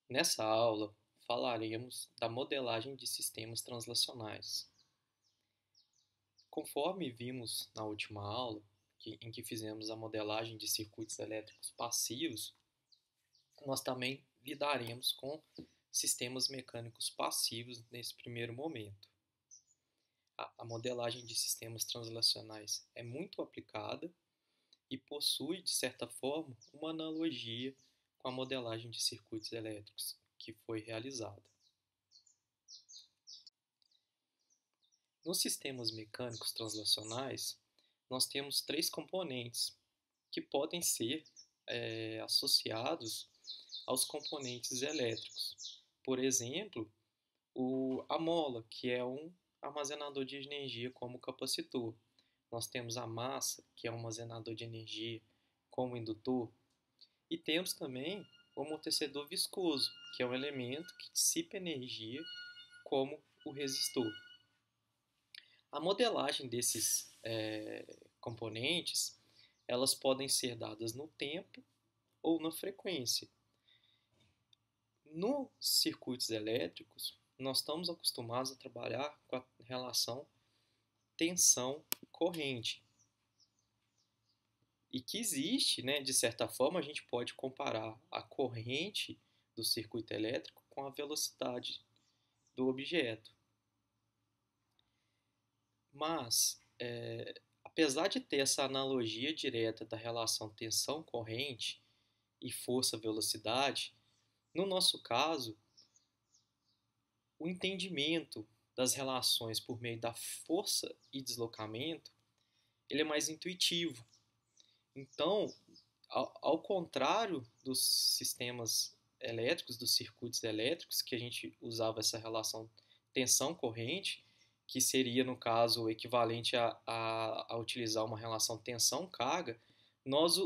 Nessa aula, falaremos da modelagem de sistemas translacionais. Conforme vimos na última aula, em que fizemos a modelagem de circuitos elétricos passivos, nós também lidaremos com sistemas mecânicos passivos nesse primeiro momento. A modelagem de sistemas translacionais é muito aplicada e possui, de certa forma, uma analogia com a modelagem de circuitos elétricos que foi realizada. Nos sistemas mecânicos translacionais, nós temos três componentes que podem ser associados aos componentes elétricos. Por exemplo, a mola, que é um armazenador de energia como capacitor. Nós temos a massa, que é um armazenador de energia como indutor. E temos também o amortecedor viscoso, que é um elemento que dissipa energia como o resistor. A modelagem desses componentes, elas podem ser dadas no tempo ou na frequência. Nos circuitos elétricos, nós estamos acostumados a trabalhar com a relação tensão-corrente. E que existe, né, de certa forma, a gente pode comparar a corrente do circuito elétrico com a velocidade do objeto. Mas, apesar de ter essa analogia direta da relação tensão-corrente e força-velocidade, no nosso caso, o entendimento das relações por meio da força e deslocamento, ele é mais intuitivo. Então, ao contrário dos sistemas elétricos, dos circuitos elétricos, que a gente usava essa relação tensão-corrente, que seria, no caso, o equivalente a utilizar uma relação tensão-carga, nós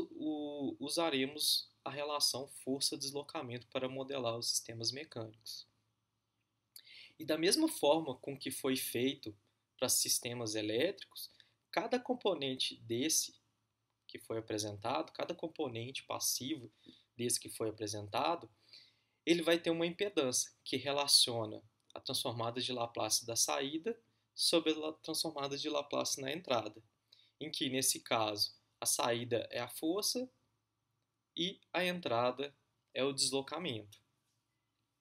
usaremos a relação força-deslocamento para modelar os sistemas mecânicos. E da mesma forma com que foi feito para sistemas elétricos, cada componente desse que foi apresentado, cada componente passivo desse que foi apresentado, ele vai ter uma impedância que relaciona a transformada de Laplace da saída sobre a transformada de Laplace na entrada, em que, nesse caso, a saída é a força e a entrada é o deslocamento.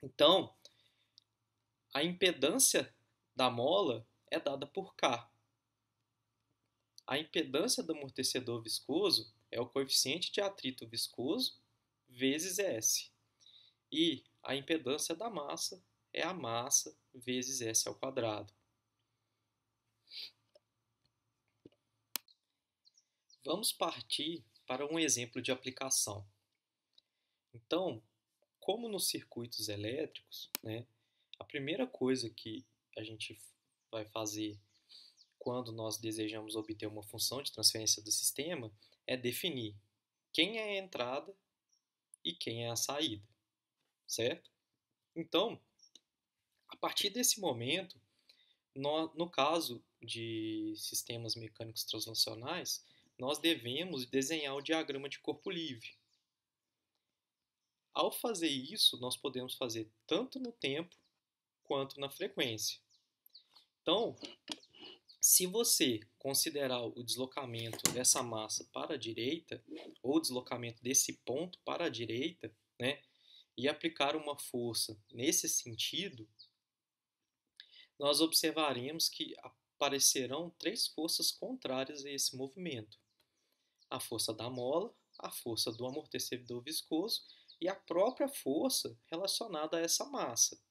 Então, a impedância da mola é dada por K. A impedância do amortecedor viscoso é o coeficiente de atrito viscoso vezes S. E a impedância da massa é a massa vezes S ao quadrado. Vamos partir para um exemplo de aplicação. Então, como nos circuitos elétricos, né, a primeira coisa que a gente vai fazer quando nós desejamos obter uma função de transferência do sistema é definir quem é a entrada e quem é a saída, certo? Então, a partir desse momento, no caso de sistemas mecânicos translacionais, nós devemos desenhar o diagrama de corpo livre. Ao fazer isso, nós podemos fazer tanto no tempo quanto na frequência. Então, se você considerar o deslocamento dessa massa para a direita, ou o deslocamento desse ponto para a direita, né, e aplicar uma força nesse sentido, nós observaremos que aparecerão três forças contrárias a esse movimento: a força da mola, a força do amortecedor viscoso e a própria força relacionada a essa massa.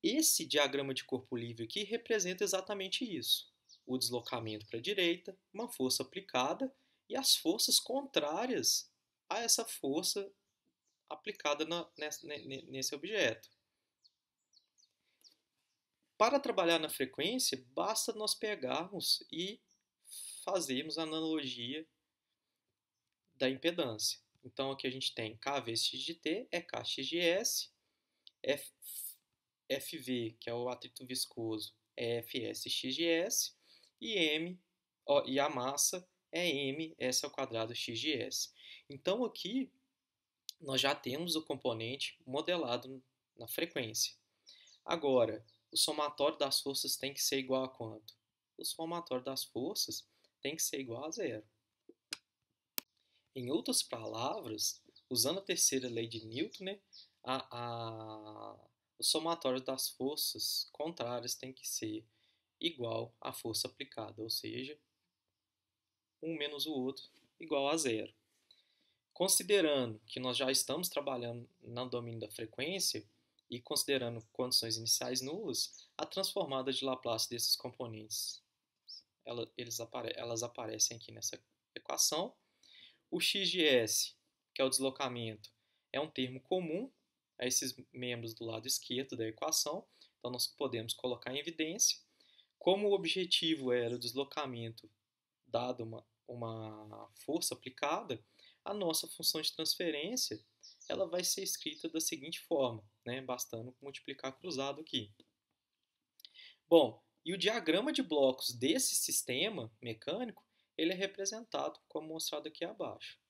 Esse diagrama de corpo livre aqui representa exatamente isso: o deslocamento para a direita, uma força aplicada e as forças contrárias a essa força aplicada nesse objeto. Para trabalhar na frequência, basta nós pegarmos e fazermos a analogia da impedância. Então, aqui a gente tem K vezes x de t é Kx de S, FV, que é o atrito viscoso, é Fs x de S, e a massa é m S ao quadrado x de S. Então, aqui nós já temos o componente modelado na frequência. Agora, o somatório das forças tem que ser igual a quanto? O somatório das forças tem que ser igual a zero. Em outras palavras, usando a terceira lei de Newton, né, o somatório das forças contrárias tem que ser igual à força aplicada, ou seja, um menos o outro igual a zero. Considerando que nós já estamos trabalhando no domínio da frequência e considerando condições iniciais nulas, a transformada de Laplace desses componentes, elas aparecem aqui nessa equação. O x de s, que é o deslocamento, é um termo comum a esses membros do lado esquerdo da equação, então nós podemos colocar em evidência. Como o objetivo era o deslocamento dado uma força aplicada, a nossa função de transferência ela vai ser escrita da seguinte forma, né? Bastando multiplicar cruzado aqui. Bom, e o diagrama de blocos desse sistema mecânico ele é representado como mostrado aqui abaixo.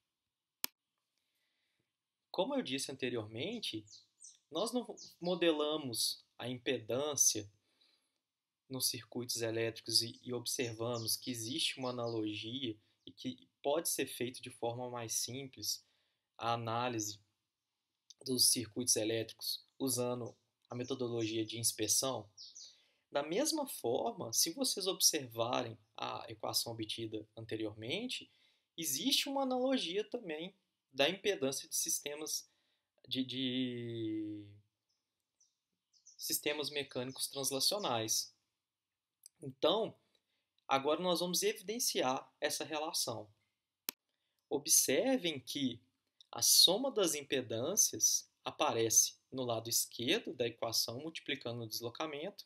Como eu disse anteriormente, nós não modelamos a impedância nos circuitos elétricos e observamos que existe uma analogia e que pode ser feito de forma mais simples a análise dos circuitos elétricos usando a metodologia de inspeção. Da mesma forma, se vocês observarem a equação obtida anteriormente, existe uma analogia também da impedância de sistemas de sistemas mecânicos translacionais. Então, agora nós vamos evidenciar essa relação. Observem que a soma das impedâncias aparece no lado esquerdo da equação, multiplicando o deslocamento,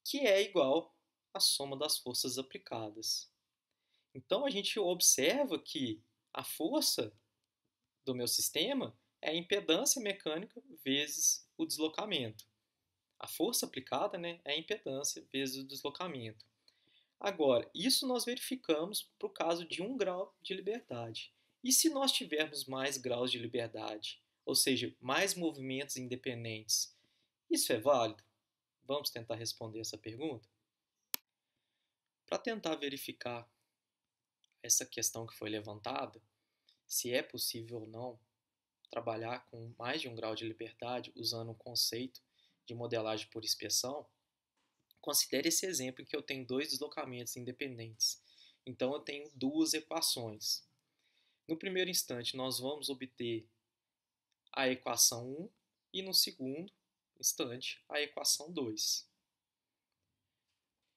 que é igual à soma das forças aplicadas. Então, a gente observa que a força do meu sistema é a impedância mecânica vezes o deslocamento. A força aplicada, né, é a impedância vezes o deslocamento. Agora, isso nós verificamos para o caso de 1 grau de liberdade. E se nós tivermos mais graus de liberdade, ou seja, mais movimentos independentes, isso é válido? Vamos tentar responder essa pergunta? Para tentar verificar essa questão que foi levantada, se é possível ou não trabalhar com mais de 1 grau de liberdade usando o conceito de modelagem por inspeção, considere esse exemplo em que eu tenho dois deslocamentos independentes. Então, eu tenho duas equações. No primeiro instante, nós vamos obter a equação 1 e no segundo instante, a equação 2.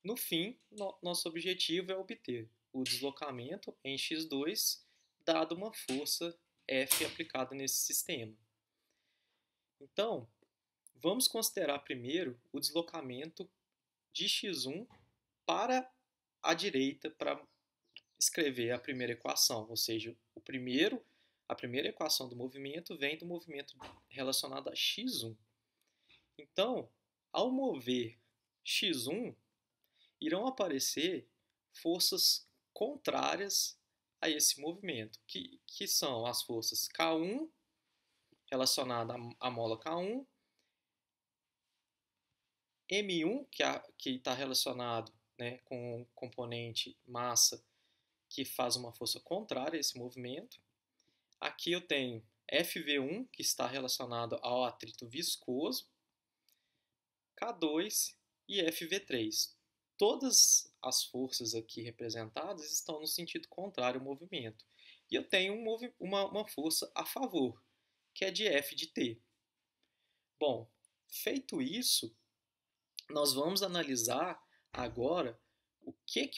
No fim, nosso objetivo é obter o deslocamento em x2, dado uma força F aplicada nesse sistema. Então, vamos considerar primeiro o deslocamento de x1 para a direita para escrever a primeira equação, ou seja, a primeira equação do movimento vem do movimento relacionado a x1. Então, ao mover x1, irão aparecer forças contrárias a esse movimento, que são as forças K1 relacionada à mola K1, M1, que está relacionado, né, com o componente massa, que faz uma força contrária a esse movimento. Aqui eu tenho FV1, que está relacionado ao atrito viscoso, K2 e FV3. Todas as forças aqui representadas estão no sentido contrário ao movimento. E eu tenho uma força a favor, que é de F de T. Bom, feito isso, nós vamos analisar agora o que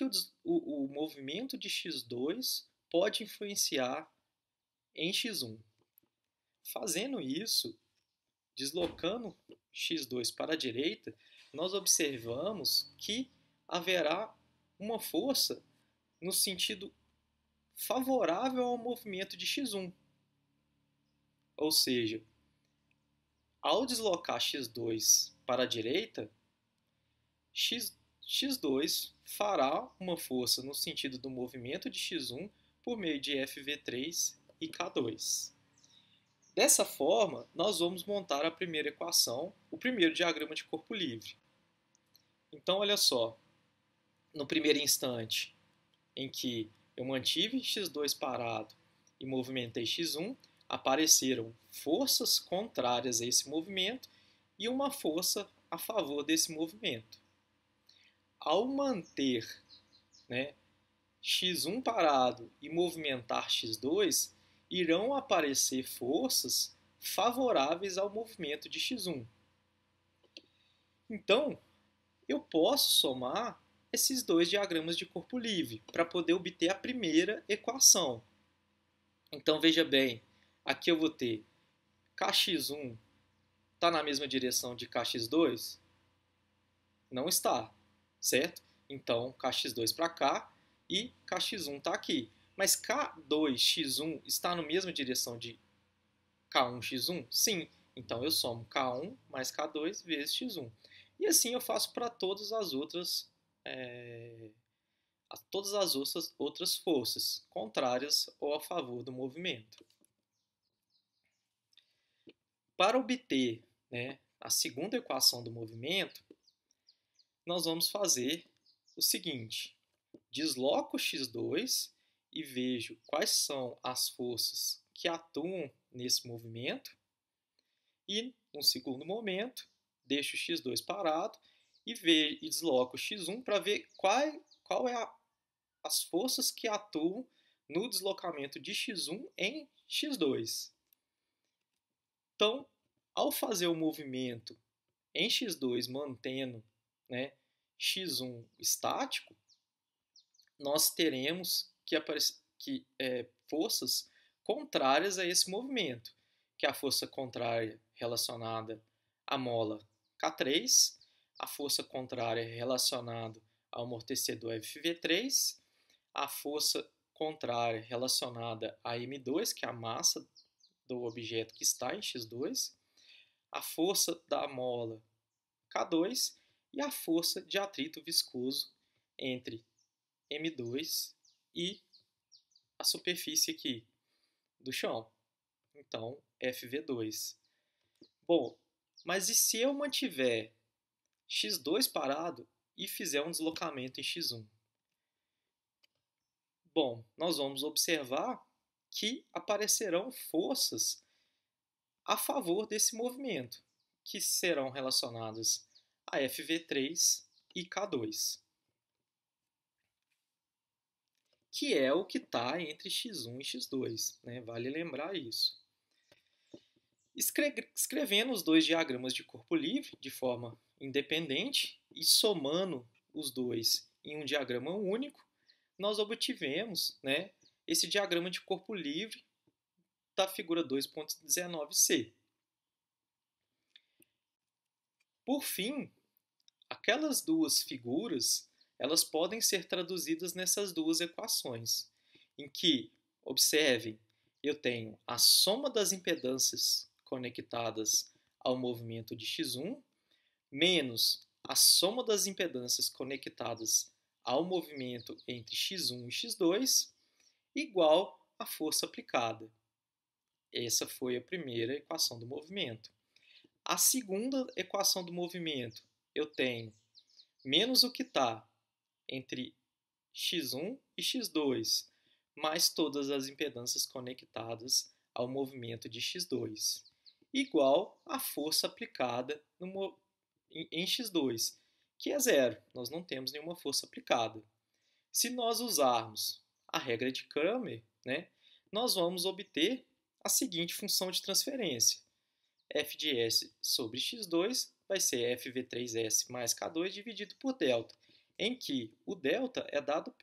o movimento de x2 pode influenciar em x1. Fazendo isso, deslocando x2 para a direita, nós observamos que haverá uma força no sentido favorável ao movimento de x1. Ou seja, ao deslocar x2 para a direita, x2 fará uma força no sentido do movimento de x1 por meio de FV3 e K2. Dessa forma, nós vamos montar a primeira equação, o primeiro diagrama de corpo livre. Então, olha só, no primeiro instante em que eu mantive x2 parado e movimentei x1, apareceram forças contrárias a esse movimento e uma força a favor desse movimento. Ao manter, né, x1 parado e movimentar x2, irão aparecer forças favoráveis ao movimento de x1. Então, eu posso somar esses dois diagramas de corpo livre para poder obter a primeira equação. Então, veja bem, aqui eu vou ter kx1 está na mesma direção de kx2? Não está, certo? Então, kx2 para cá e kx1 está aqui. Mas k2x1 está na mesma direção de k1x1? Sim. Então, eu somo k1 mais k2 vezes x1. E assim eu faço para todas as outras outras forças contrárias ou a favor do movimento. Para obter, né, a segunda equação do movimento, nós vamos fazer o seguinte: desloco x2 e vejo quais são as forças que atuam nesse movimento e, no segundo momento, deixo o x2 parado e desloco o x1 para ver qual é as forças que atuam no deslocamento de x1 em x2. Então, ao fazer o movimento em x2 mantendo, né, x1 estático, nós teremos forças contrárias a esse movimento, que é a força contrária relacionada à mola K3, a força contrária relacionada ao amortecedor FV3, a força contrária relacionada a M2, que é a massa do objeto que está em x2, a força da mola K2 e a força de atrito viscoso entre M2 e a superfície aqui do chão. Então, FV2. Bom, mas e se eu mantiver x2 parado e fizer um deslocamento em x1? Bom, nós vamos observar que aparecerão forças a favor desse movimento, que serão relacionadas a FV3 e K2, que é o que está entre x1 e x2, né? Vale lembrar isso. Escrevendo os dois diagramas de corpo livre de forma independente e somando os dois em um diagrama único, nós obtivemos, né, esse diagrama de corpo livre da figura 2.19c. Por fim, aquelas duas figuras, elas podem ser traduzidas nessas duas equações, em que, observem, eu tenho a soma das impedâncias conectadas ao movimento de x1 menos a soma das impedâncias conectadas ao movimento entre x1 e x2 igual à força aplicada. Essa foi a primeira equação do movimento. A segunda equação do movimento, eu tenho menos o que está entre x1 e x2, mais todas as impedâncias conectadas ao movimento de x2, igual à força aplicada em x2, que é zero. Nós não temos nenhuma força aplicada. Se nós usarmos a regra de Cramer, né, nós vamos obter a seguinte função de transferência. F de S sobre x2 vai ser FV3S mais K2 dividido por delta, em que o delta é dado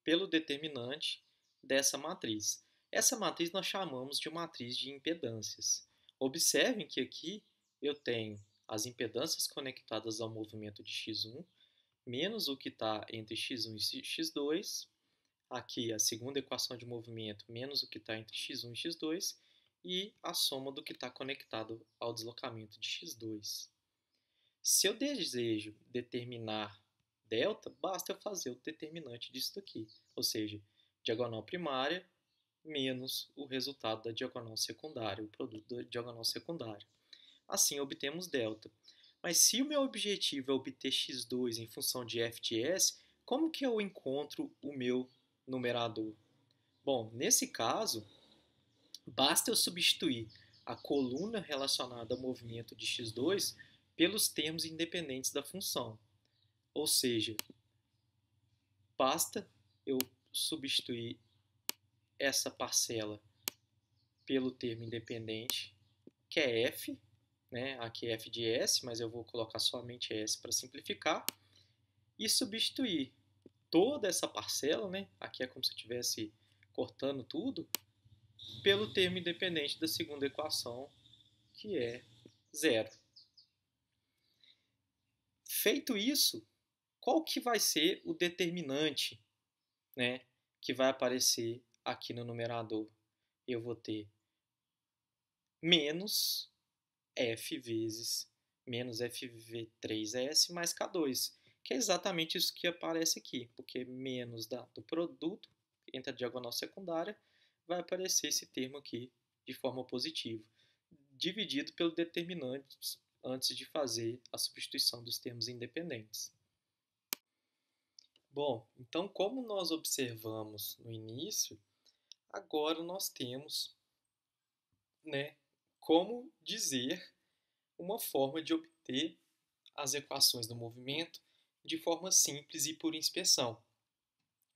pelo determinante dessa matriz. Essa matriz nós chamamos de matriz de impedâncias. Observem que aqui eu tenho as impedâncias conectadas ao movimento de x1, menos o que está entre x1 e x2, aqui a segunda equação de movimento menos o que está entre x1 e x2, e a soma do que está conectado ao deslocamento de x2. Se eu desejo determinar delta, basta eu fazer o determinante disso daqui, ou seja, diagonal primária menos o resultado da diagonal secundária, o produto da diagonal secundária. Assim obtemos delta. Mas se o meu objetivo é obter x2 em função de f de s, como que eu encontro o meu numerador? Bom, nesse caso, basta eu substituir a coluna relacionada ao movimento de x2 pelos termos independentes da função. Ou seja, basta eu substituir essa parcela pelo termo independente, que é f, né? Aqui é f de s, mas eu vou colocar somente s para simplificar, e substituir toda essa parcela, né? Aqui é como se eu estivesse cortando tudo, pelo termo independente da segunda equação, que é zero. Feito isso, qual que vai ser o determinante, né, que vai aparecer aqui no numerador? Eu vou ter menos f vezes menos FV3S mais K2, que é exatamente isso que aparece aqui, porque menos do produto entre a diagonal secundária vai aparecer esse termo aqui de forma positiva, dividido pelo determinante antes de fazer a substituição dos termos independentes. Bom, então como nós observamos no início, agora nós temos, né, como dizer uma forma de obter as equações do movimento de forma simples e por inspeção,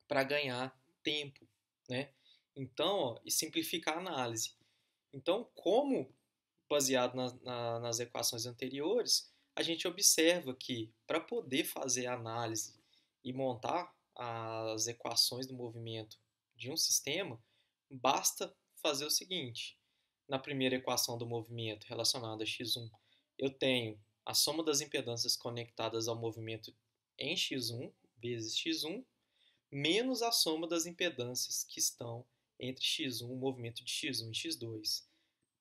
para ganhar tempo, né? Então, e simplificar a análise. Então, como baseado nas equações anteriores, a gente observa que para poder fazer a análise e montar as equações do movimento de um sistema, basta fazer o seguinte: na primeira equação do movimento relacionada a x1, eu tenho a soma das impedâncias conectadas ao movimento em x1 vezes x1 menos a soma das impedâncias que estão entre x1, o movimento de x1 e x2,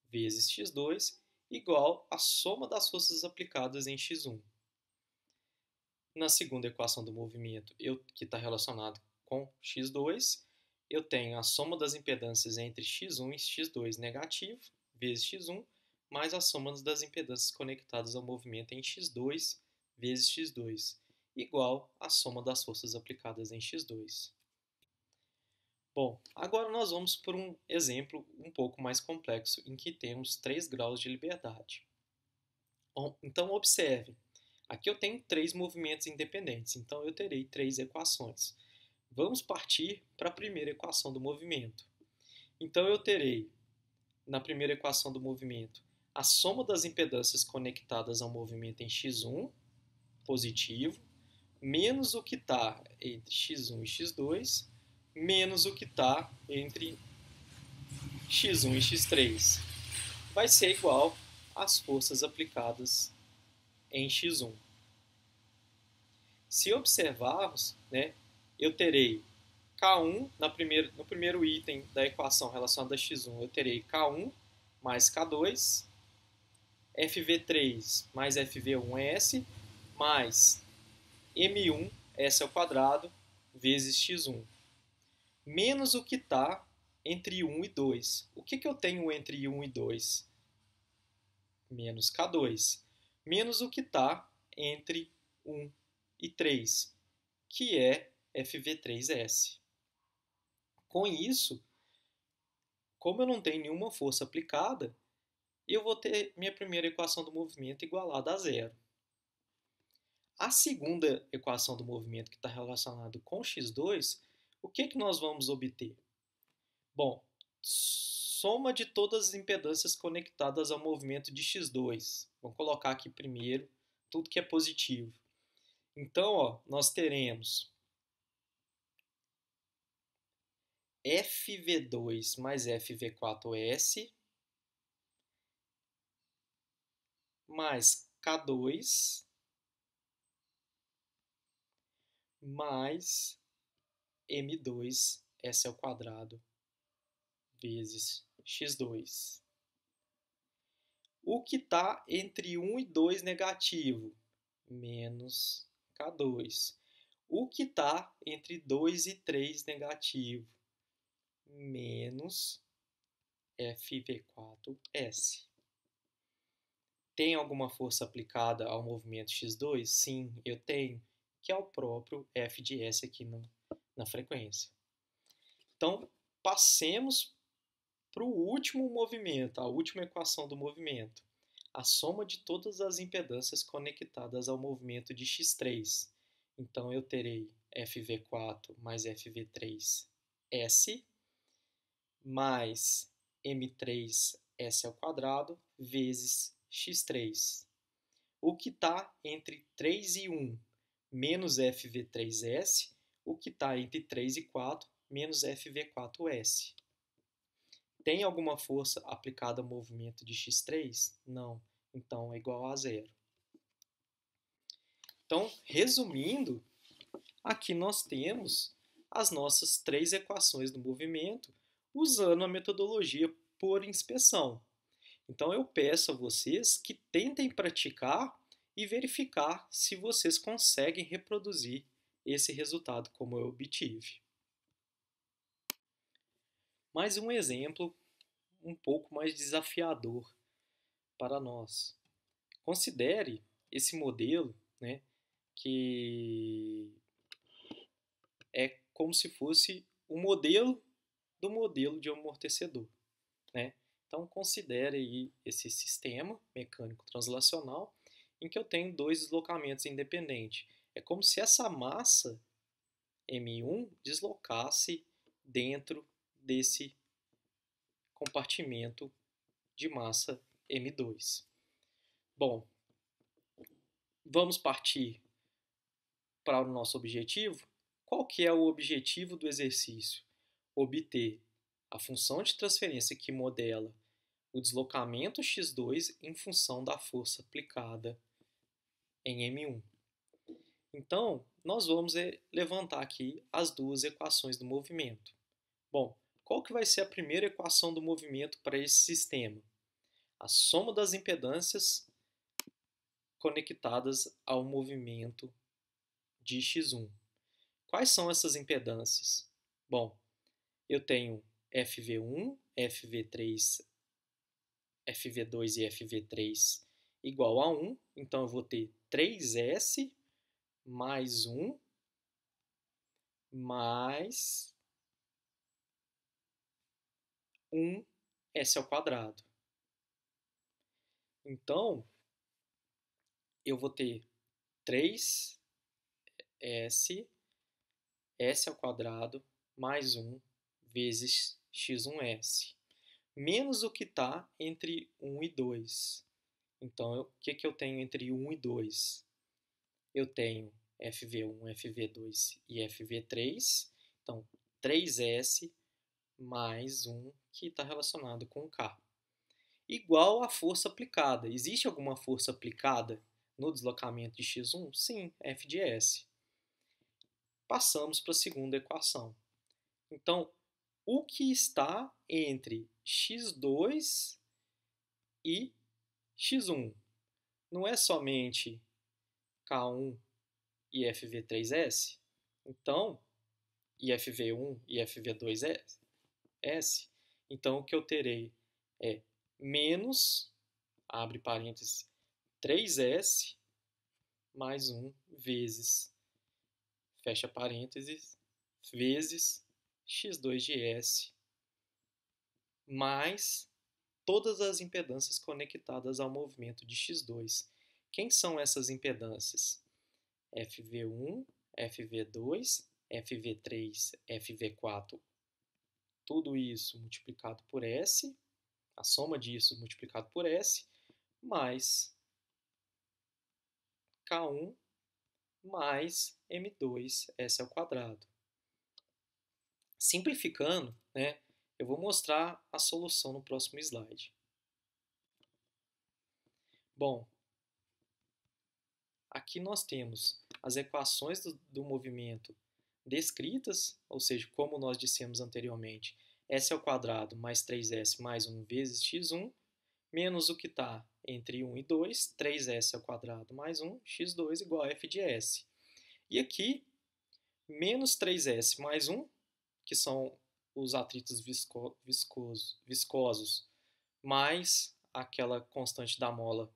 vezes x2, igual à soma das forças aplicadas em x1. Na segunda equação do movimento, que está relacionado com x2, eu tenho a soma das impedâncias entre x1 e x2 negativo, vezes x1, mais a soma das impedâncias conectadas ao movimento em x2, vezes x2, igual à soma das forças aplicadas em x2. Bom, agora nós vamos por um exemplo um pouco mais complexo, em que temos 3 graus de liberdade. Bom, então, observe. Aqui eu tenho 3 movimentos independentes, então eu terei 3 equações. Vamos partir para a primeira equação do movimento. Então eu terei, na primeira equação do movimento, a soma das impedâncias conectadas ao movimento em x1, positivo, menos o que está entre x1 e x2, menos o que está entre x1 e x3. Vai ser igual às forças aplicadas em x1. Se observarmos, né, eu terei K1 no primeiro item da equação relacionada a x1, eu terei K1 mais K2, FV3 mais FV1S, mais M1, S ao quadrado, vezes x1. Menos o que está entre 1 e 2. O que eu tenho entre 1 e 2? Menos K2. Menos o que está entre 1 e 3, que é FV3S. Com isso, como eu não tenho nenhuma força aplicada, eu vou ter minha primeira equação do movimento igualada a zero. A segunda equação do movimento, que está relacionada com x2, o que nós vamos obter? Bom, soma de todas as impedâncias conectadas ao movimento de x2. Vamos colocar aqui primeiro tudo que é positivo. Então, nós teremos FV2 mais FV4S mais K2 mais M2 S ao quadrado vezes x2. O que está entre 1 e 2 negativo, menos K2. O que está entre 2 e 3 negativo, menos FV4S. Tem alguma força aplicada ao movimento x2? Sim, eu tenho, que é o próprio F de S aqui na frequência. Então, passemos para o último movimento, a última equação do movimento. A soma de todas as impedâncias conectadas ao movimento de x3. Então, eu terei FV4 mais FV3S mais M3S ao quadrado vezes x3. O que está entre 3 e 1 menos FV3S, o que está entre 3 e 4 menos FV4S. Tem alguma força aplicada ao movimento de x3? Não. Então é igual a zero. Então, resumindo, aqui nós temos as nossas 3 equações do movimento usando a metodologia por inspeção. Então eu peço a vocês que tentem praticar e verificar se vocês conseguem reproduzir esse resultado como eu obtive. Mais um exemplo um pouco mais desafiador para nós. Considere esse modelo, né, que é como se fosse o modelo do modelo de amortecedor, né? Então considere aí esse sistema mecânico translacional em que eu tenho dois deslocamentos independentes. É como se essa massa M1 deslocasse dentro desse compartimento de massa M2. Bom, vamos partir para o nosso objetivo. Qual que é o objetivo do exercício? Obter a função de transferência que modela o deslocamento x2 em função da força aplicada em M1. Então, nós vamos levantar aqui as duas equações do movimento. Bom, qual que vai ser a primeira equação do movimento para esse sistema? A soma das impedâncias conectadas ao movimento de x1. Quais são essas impedâncias? Bom, eu tenho FV1, FV3, FV2 e FV3 igual a 1, então eu vou ter 3S mais 1 mais 1S ao quadrado. Então, eu vou ter 3S, S ao quadrado, mais 1 vezes x1S, menos o que está entre 1 e 2. Então, o que eu tenho entre 1 e 2? Eu tenho FV1, FV2 e FV3. Então, 3S mais 1 que está relacionado com K. Igual à força aplicada. Existe alguma força aplicada no deslocamento de x1? Sim, F de S. Passamos para a segunda equação. Então, o que está entre x2 e x1? Não é somente K1 e FV3S? Então, e FV1 e FV2S? Então, o que eu terei é menos, abre parênteses, 3S mais 1 vezes, fecha parênteses, vezes x2 de S mais todas as impedâncias conectadas ao movimento de x2. Quem são essas impedâncias? FV1, FV2, FV3, FV4. Tudo isso multiplicado por S, a soma disso multiplicado por S, mais K1 mais M2, S ao quadrado. Simplificando, né, eu vou mostrar a solução no próximo slide. Bom, aqui nós temos as equações do movimento descritas, ou seja, como nós dissemos anteriormente, S ao quadrado mais 3S mais 1 vezes x1, menos o que está entre 1 e 2, 3S ao quadrado mais 1, x2 igual a f de S. E aqui menos 3s mais 1, que são os atritos viscosos, mais aquela constante da mola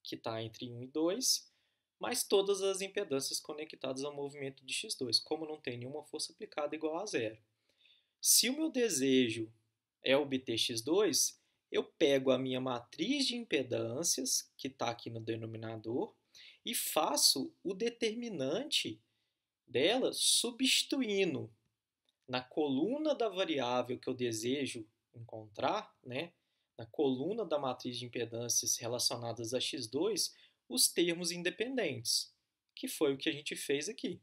que está entre 1 e 2, mais todas as impedâncias conectadas ao movimento de x2, como não tem nenhuma força aplicada igual a zero. Se o meu desejo é obter x2, eu pego a minha matriz de impedâncias, que está aqui no denominador, e faço o determinante dela substituindo na coluna da variável que eu desejo encontrar, né, na coluna da matriz de impedâncias relacionadas a x2, os termos independentes, que foi o que a gente fez aqui.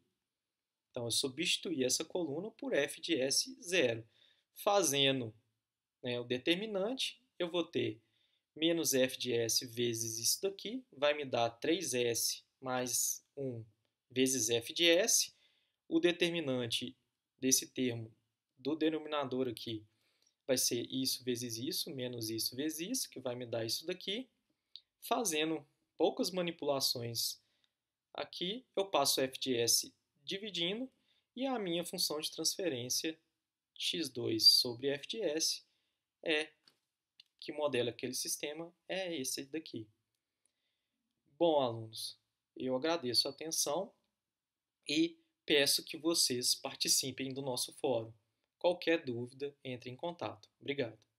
Então, eu substituí essa coluna por f de S0. Fazendo, né, o determinante, eu vou ter menos f de S vezes isso daqui, vai me dar 3S mais 1 vezes f de S. O determinante desse termo do denominador aqui vai ser isso vezes isso, menos isso vezes isso, que vai me dar isso daqui. Fazendo poucas manipulações aqui, eu passo f de S dividindo, e a minha função de transferência x2 sobre f de S que modela aquele sistema é esse daqui. Bom, alunos, eu agradeço a atenção e peço que vocês participem do nosso fórum. Qualquer dúvida, entre em contato. Obrigado.